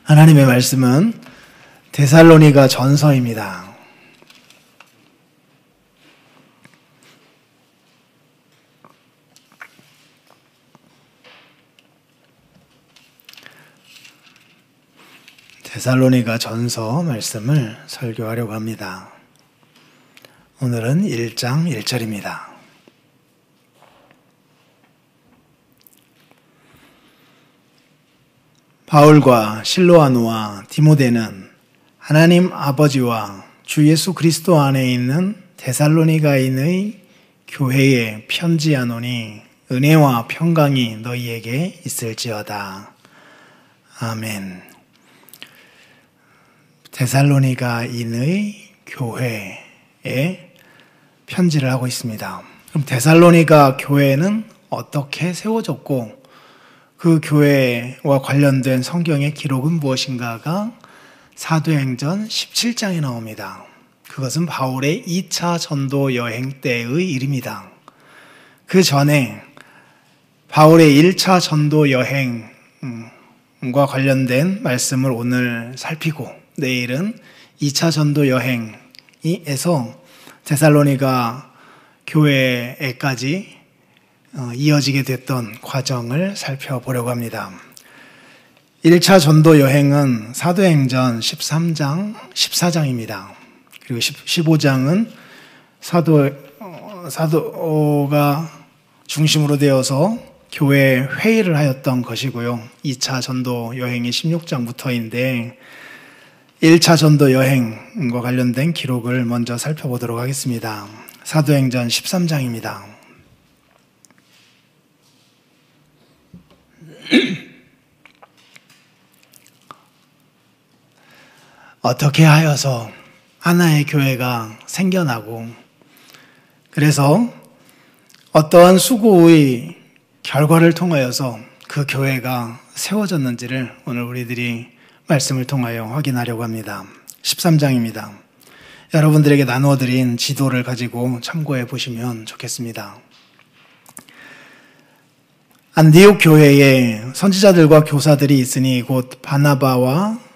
하나님의 말씀은 데살로니가 전서입니다. 데살로니가 전서 말씀을 설교하려고 합니다. 오늘은 1장 1절입니다. 바울과 실로아노와 디모데는 하나님 아버지와 주 예수 그리스도 안에 있는 데살로니가인의 교회에 편지하노니 은혜와 평강이 너희에게 있을지어다. 아멘. 데살로니가인의 교회에 편지를 하고 있습니다. 그럼 데살로니가 교회는 어떻게 세워졌고 그 교회와 관련된 성경의 기록은 무엇인가가 사도행전 17장에 나옵니다. 그것은 바울의 2차 전도 여행 때의 일입니다. 그 전에 바울의 1차 전도 여행과 관련된 말씀을 오늘 살피고 내일은 2차 전도 여행에서 데살로니가 교회에까지 이어지게 됐던 과정을 살펴보려고 합니다. 1차 전도 여행은 사도행전 13장, 14장입니다. 그리고 15장은 사도가 중심으로 되어서 교회 회의를 하였던 것이고요. 2차 전도 여행이 16장부터인데 1차 전도 여행과 관련된 기록을 먼저 살펴보도록 하겠습니다. 사도행전 13장입니다. 어떻게 하여서 하나의 교회가 생겨나고 그래서 어떠한 수고의 결과를 통하여서 그 교회가 세워졌는지를 오늘 우리들이 말씀을 통하여 확인하려고 합니다. 13장입니다. 여러분들에게 나누어드린 지도를 가지고 참고해 보시면 좋겠습니다. 안디옥 교회에 선지자들과 교사들이 있으니 곧 바나바와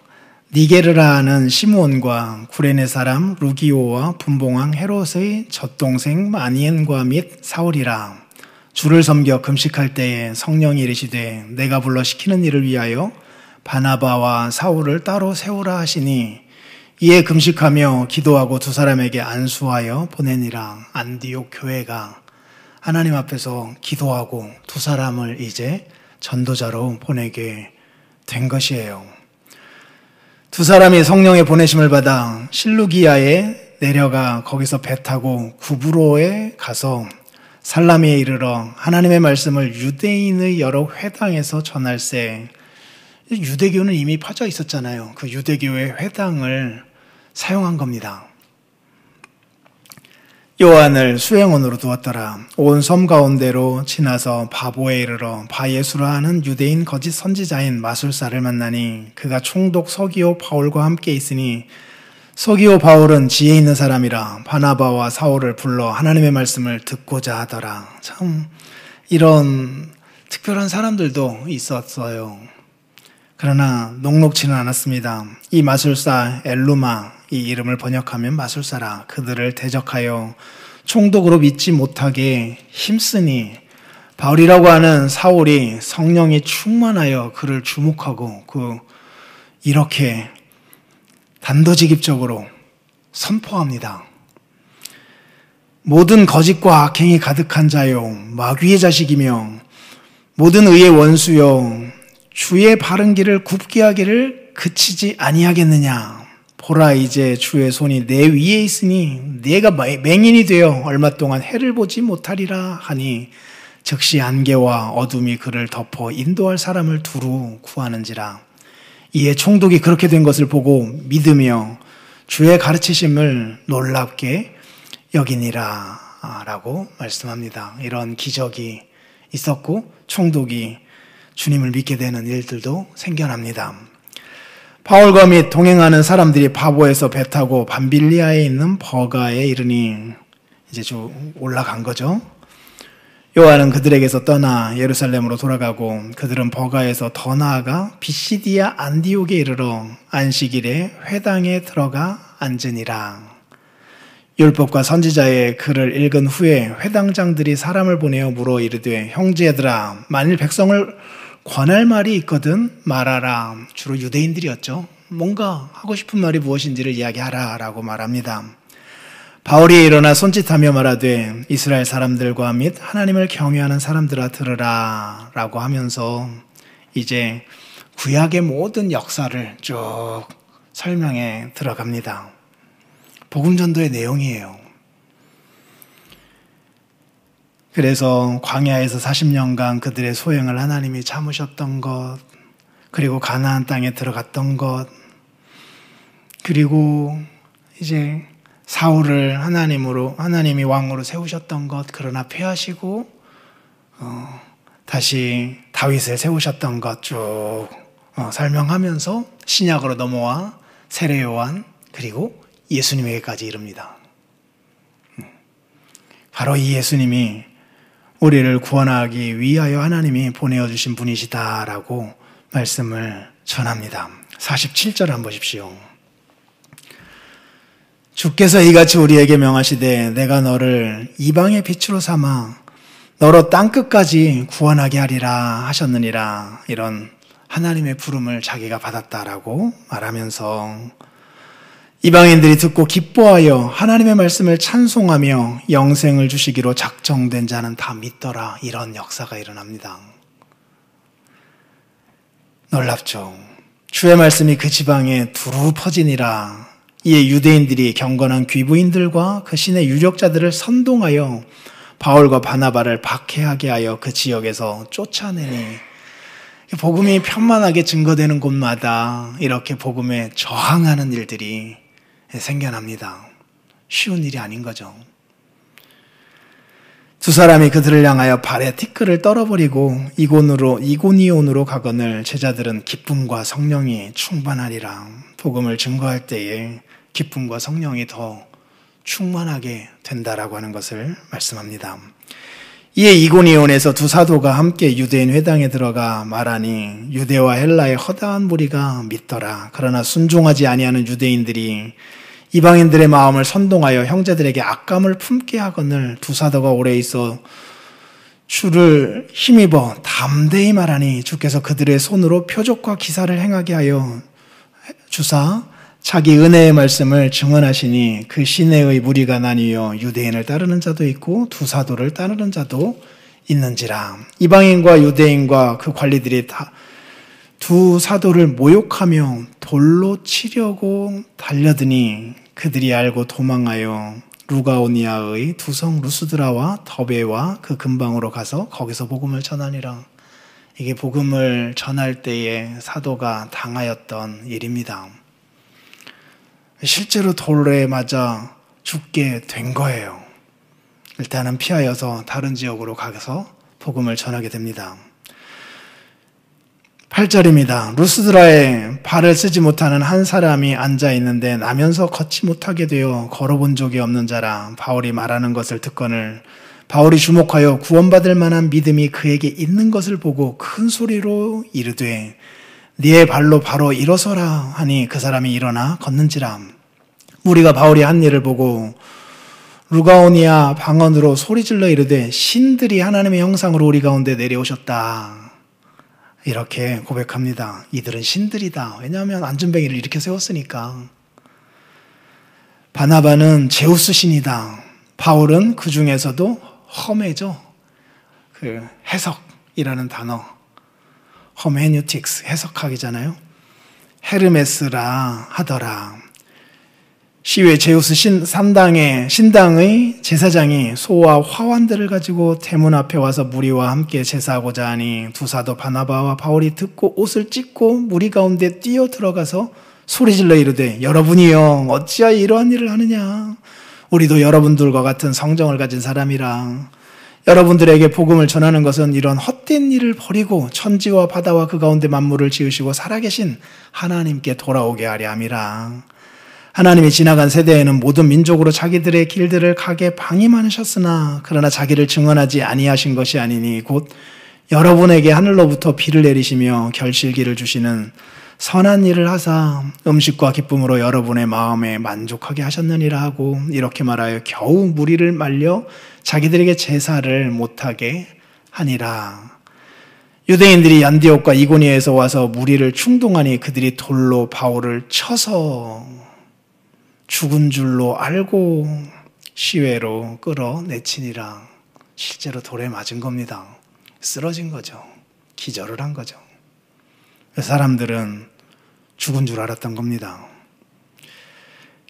니게르라는 시므온과 구레네 사람 루기오와 분봉왕 헤롯의 젖동생 마니엔과 및 사울이라. 주를 섬겨 금식할 때에 성령이 이르시되 내가 불러 시키는 일을 위하여 바나바와 사울을 따로 세우라 하시니 이에 금식하며 기도하고 두 사람에게 안수하여 보내니라. 안디옥 교회가 하나님 앞에서 기도하고 두 사람을 이제 전도자로 보내게 된 것이에요. 두 사람이 성령의 보내심을 받아 실루기아에 내려가 거기서 배 타고 구브로에 가서 살라미에 이르러 하나님의 말씀을 유대인의 여러 회당에서 전할세. 유대교는 이미 퍼져 있었잖아요. 그 유대교의 회당을 사용한 겁니다. 요한을 수행원으로 두었더라. 온 섬 가운데로 지나서 바보에 이르러 바예수라 하는 유대인 거짓 선지자인 마술사를 만나니 그가 총독 서기오 바울과 함께 있으니 서기오 바울은 지혜 있는 사람이라 바나바와 사울을 불러 하나님의 말씀을 듣고자 하더라. 참 이런 특별한 사람들도 있었어요. 그러나 녹록치는 않았습니다. 이 마술사 엘루마, 이 이름을 번역하면 마술사라, 그들을 대적하여 총독으로 믿지 못하게 힘쓰니 바울이라고 하는 사울이 성령이 충만하여 그를 주목하고 이렇게 단도직입적으로 선포합니다. 모든 거짓과 악행이 가득한 자요 마귀의 자식이며 모든 의의 원수요 주의 바른 길을 굽게 하기를 그치지 아니하겠느냐. 보라 이제 주의 손이 내 위에 있으니 네가 맹인이 되어 얼마 동안 해를 보지 못하리라 하니 즉시 안개와 어둠이 그를 덮어 인도할 사람을 두루 구하는지라. 이에 총독이 그렇게 된 것을 보고 믿으며 주의 가르치심을 놀랍게 여기니라 라고 말씀합니다. 이런 기적이 있었고 총독이 주님을 믿게 되는 일들도 생겨납니다. 바울과 및 동행하는 사람들이 바보에서 배 타고 밤빌리아에 있는 버가에 이르니 이제 좀 올라간 거죠. 요한은 그들에게서 떠나 예루살렘으로 돌아가고 그들은 버가에서 더 나아가 비시디아 안디옥에 이르러 안식일에 회당에 들어가 앉으니라. 율법과 선지자의 글을 읽은 후에 회당장들이 사람을 보내어 물어 이르되 형제들아 만일 백성을 권할 말이 있거든 말하라. 주로 유대인들이었죠. 뭔가 하고 싶은 말이 무엇인지를 이야기하라 라고 말합니다. 바울이 일어나 손짓하며 말하되 이스라엘 사람들과 및 하나님을 경외하는 사람들아 들으라 라고 하면서 이제 구약의 모든 역사를 쭉 설명해 들어갑니다. 복음전도의 내용이에요. 그래서 광야에서 40년간 그들의 소행을 하나님이 참으셨던 것, 그리고 가나안 땅에 들어갔던 것, 그리고 이제 사울을 하나님이 왕으로 세우셨던 것, 그러나 패하시고 다시 다윗을 세우셨던 것 쭉 설명하면서 신약으로 넘어와 세례 요한 그리고 예수님에게까지 이릅니다. 바로 이 예수님이 우리를 구원하기 위하여 하나님이 보내어주신 분이시다라고 말씀을 전합니다. 47절 한번 보십시오. 주께서 이같이 우리에게 명하시되 내가 너를 이방의 빛으로 삼아 너로 땅끝까지 구원하게 하리라 하셨느니라. 이런 하나님의 부름을 자기가 받았다라고 말하면서 이방인들이 듣고 기뻐하여 하나님의 말씀을 찬송하며 영생을 주시기로 작정된 자는 다 믿더라. 이런 역사가 일어납니다. 놀랍죠. 주의 말씀이 그 지방에 두루 퍼지니라. 이에 유대인들이 경건한 귀부인들과 그 신의 유력자들을 선동하여 바울과 바나바를 박해하게 하여 그 지역에서 쫓아내니 복음이 편만하게 증거되는 곳마다 이렇게 복음에 저항하는 일들이 생겨납니다. 쉬운 일이 아닌 거죠. 두 사람이 그들을 향하여 발에 티끌을 떨어버리고 이고니온으로 가거늘 제자들은 기쁨과 성령이 충만하리라. 복음을 증거할 때에 기쁨과 성령이 더 충만하게 된다라고 하는 것을 말씀합니다. 이에 이고니온에서 두 사도가 함께 유대인 회당에 들어가 말하니 유대와 헬라의 허다한 무리가 믿더라. 그러나 순종하지 아니하는 유대인들이 이방인들의 마음을 선동하여 형제들에게 악감을 품게 하거늘 두 사도가 오래 있어 주를 힘입어 담대히 말하니 주께서 그들의 손으로 표적과 기사를 행하게 하여 주사 자기 은혜의 말씀을 증언하시니 그 시내의 무리가 나뉘어 유대인을 따르는 자도 있고 두 사도를 따르는 자도 있는지라. 이방인과 유대인과 그 관리들이 다 두 사도를 모욕하며 돌로 치려고 달려드니 그들이 알고 도망하여 루가오니아의 두 성 루스드라와 더베와 그 근방으로 가서 거기서 복음을 전하니라. 이게 복음을 전할 때에 사도가 당하였던 일입니다. 실제로 돌에 맞아 죽게 된 거예요. 일단은 피하여서 다른 지역으로 가서 복음을 전하게 됩니다. 8절입니다. 루스드라에 발을 쓰지 못하는 한 사람이 앉아 있는데 나면서 걷지 못하게 되어 걸어본 적이 없는 자라. 바울이 말하는 것을 듣거늘 바울이 주목하여 구원받을 만한 믿음이 그에게 있는 것을 보고 큰 소리로 이르되 네 발로 바로 일어서라 하니 그 사람이 일어나 걷는지라. 무리가 바울이 한 일을 보고 루가오니아 방언으로 소리질러 이르되 신들이 하나님의 형상으로 우리 가운데 내려오셨다. 이렇게 고백합니다. 이들은 신들이다. 왜냐하면 안전뱅이를 이렇게 세웠으니까. 바나바는 제우스 신이다. 바울은 그 중에서도 허메죠. 그 해석이라는 단어. 허메뉴틱스 해석하기잖아요. 헤르메스라 하더라. 시외 제우스 신당의 제사장이 소와 화환들을 가지고 대문 앞에 와서 무리와 함께 제사하고자 하니 두 사도 바나바와 바울이 듣고 옷을 찢고 무리 가운데 뛰어 들어가서 소리질러 이르되 여러분이여 어찌하여 이러한 일을 하느냐. 우리도 여러분들과 같은 성정을 가진 사람이라. 여러분들에게 복음을 전하는 것은 이런 헛된 일을 버리고 천지와 바다와 그 가운데 만물을 지으시고 살아계신 하나님께 돌아오게 하려 함이라. 하나님이 지나간 세대에는 모든 민족으로 자기들의 길들을 가게 방임하셨으나 그러나 자기를 증언하지 아니하신 것이 아니니 곧 여러분에게 하늘로부터 비를 내리시며 결실기를 주시는 선한 일을 하사 음식과 기쁨으로 여러분의 마음에 만족하게 하셨느니라 하고 이렇게 말하여 겨우 무리를 말려 자기들에게 제사를 못하게 하니라. 유대인들이 안디옥과 이고니에서 와서 무리를 충동하니 그들이 돌로 바울을 쳐서 죽은 줄로 알고 시외로 끌어내치니라. 실제로 돌에 맞은 겁니다. 쓰러진 거죠. 기절을 한 거죠. 사람들은 죽은 줄 알았던 겁니다.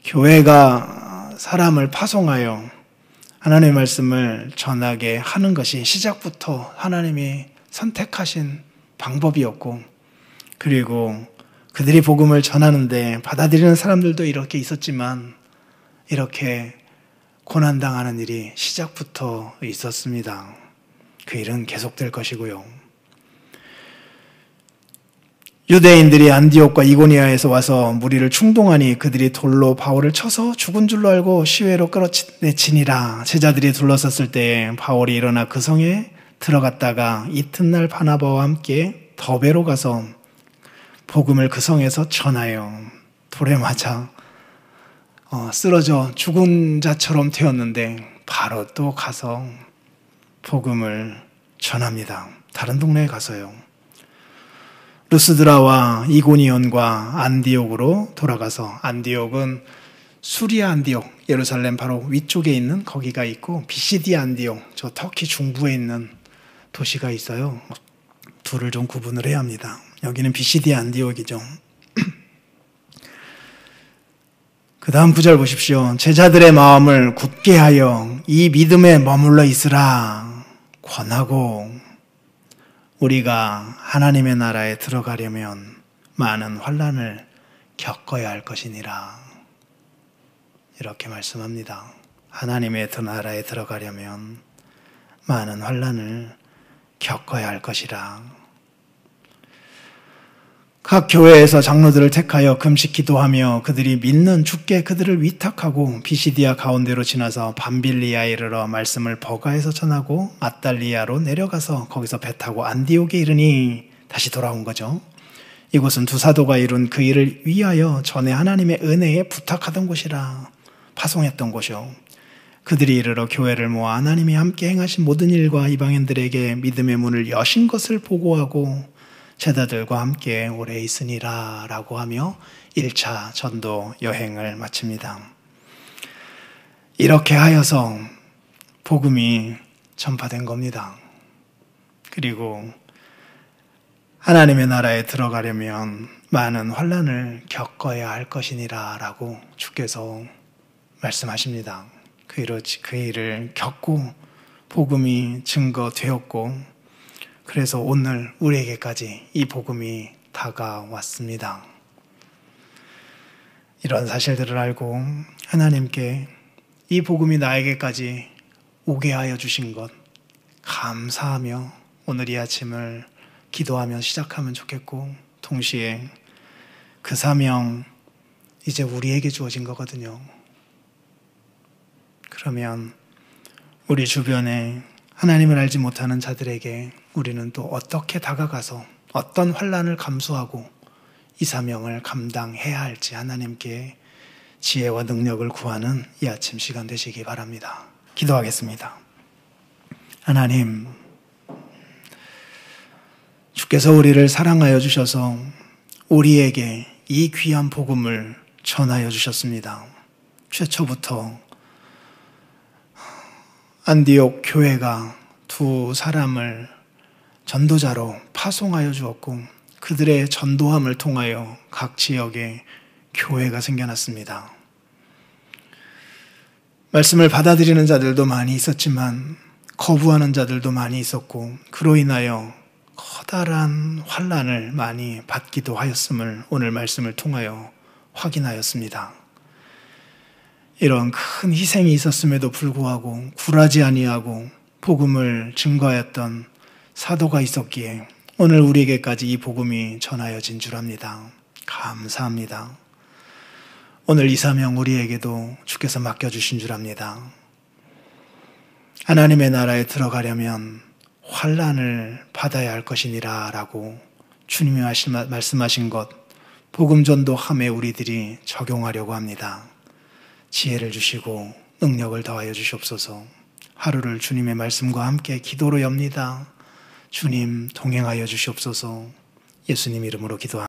교회가 사람을 파송하여 하나님의 말씀을 전하게 하는 것이 시작부터 하나님이 선택하신 방법이었고, 그리고 그들이 복음을 전하는데 받아들이는 사람들도 이렇게 있었지만 이렇게 고난당하는 일이 시작부터 있었습니다. 그 일은 계속될 것이고요. 유대인들이 안디옥과 이고니아에서 와서 무리를 충동하니 그들이 돌로 바울을 쳐서 죽은 줄로 알고 시외로 끌어내치니라. 제자들이 둘러섰을 때 바울이 일어나 그 성에 들어갔다가 이튿날 바나바와 함께 더베로 가서 복음을 그 성에서 전하여 돌에 맞아 쓰러져 죽은 자처럼 되었는데 바로 또 가서 복음을 전합니다. 다른 동네에 가서요. 루스드라와 이고니온과 안디옥으로 돌아가서, 안디옥은 수리아 안디옥, 예루살렘 바로 위쪽에 있는 거기가 있고, 비시디아 안디옥, 저 터키 중부에 있는 도시가 있어요. 둘을 좀 구분을 해야 합니다. 여기는 비시디아 안디옥이죠. 그 다음 구절 보십시오. 제자들의 마음을 굳게 하여 이 믿음에 머물러 있으라 권하고, 우리가 하나님의 나라에 들어가려면 많은 환난을 겪어야 할 것이니라. 이렇게 말씀합니다. 하나님의 나라에 들어가려면 많은 환난을 겪어야 할 것이라. 각 교회에서 장로들을 택하여 금식 기도하며 그들이 믿는 주께 그들을 위탁하고 비시디아 가운데로 지나서 밤빌리아에 이르러 말씀을 버가에서 전하고 아달리아로 내려가서 거기서 배 타고 안디옥에 이르니, 다시 돌아온 거죠. 이곳은 두 사도가 이룬 그 일을 위하여 전에 하나님의 은혜에 부탁하던 곳이라. 파송했던 곳이요. 그들이 이르러 교회를 모아 하나님이 함께 행하신 모든 일과 이방인들에게 믿음의 문을 여신 것을 보고하고 제자들과 함께 오래 있으니라 라고 하며 1차 전도 여행을 마칩니다. 이렇게 하여서 복음이 전파된 겁니다. 그리고 하나님의 나라에 들어가려면 많은 환난을 겪어야 할 것이니라 라고 주께서 말씀하십니다. 그 일을 겪고 복음이 증거되었고, 그래서 오늘 우리에게까지 이 복음이 다가왔습니다. 이런 사실들을 알고 하나님께 이 복음이 나에게까지 오게 하여 주신 것 감사하며 오늘 이 아침을 기도하며 시작하면 좋겠고, 동시에 그 사명 이제 우리에게 주어진 거거든요. 그러면 우리 주변에 하나님을 알지 못하는 자들에게 우리는 또 어떻게 다가가서 어떤 환난을 감수하고 이 사명을 감당해야 할지 하나님께 지혜와 능력을 구하는 이 아침 시간 되시기 바랍니다. 기도하겠습니다. 하나님, 주께서 우리를 사랑하여 주셔서 우리에게 이 귀한 복음을 전하여 주셨습니다. 최초부터 안디옥 교회가 두 사람을 전도자로 파송하여 주었고, 그들의 전도함을 통하여 각 지역에 교회가 생겨났습니다. 말씀을 받아들이는 자들도 많이 있었지만 거부하는 자들도 많이 있었고, 그로 인하여 커다란 환난을 많이 받기도 하였음을 오늘 말씀을 통하여 확인하였습니다. 이런 큰 희생이 있었음에도 불구하고 굴하지 아니하고 복음을 증거하였던 사도가 있었기에 오늘 우리에게까지 이 복음이 전하여진 줄 압니다. 감사합니다. 오늘 이 사명 우리에게도 주께서 맡겨주신 줄 압니다. 하나님의 나라에 들어가려면 환난을 받아야 할 것이니라 라고 주님이 말씀하신 것, 복음 전도함에 우리들이 적용하려고 합니다. 지혜를 주시고 능력을 더하여 주시옵소서. 하루를 주님의 말씀과 함께 기도로 엽니다. 주님 동행하여 주시옵소서. 예수님 이름으로 기도합니다.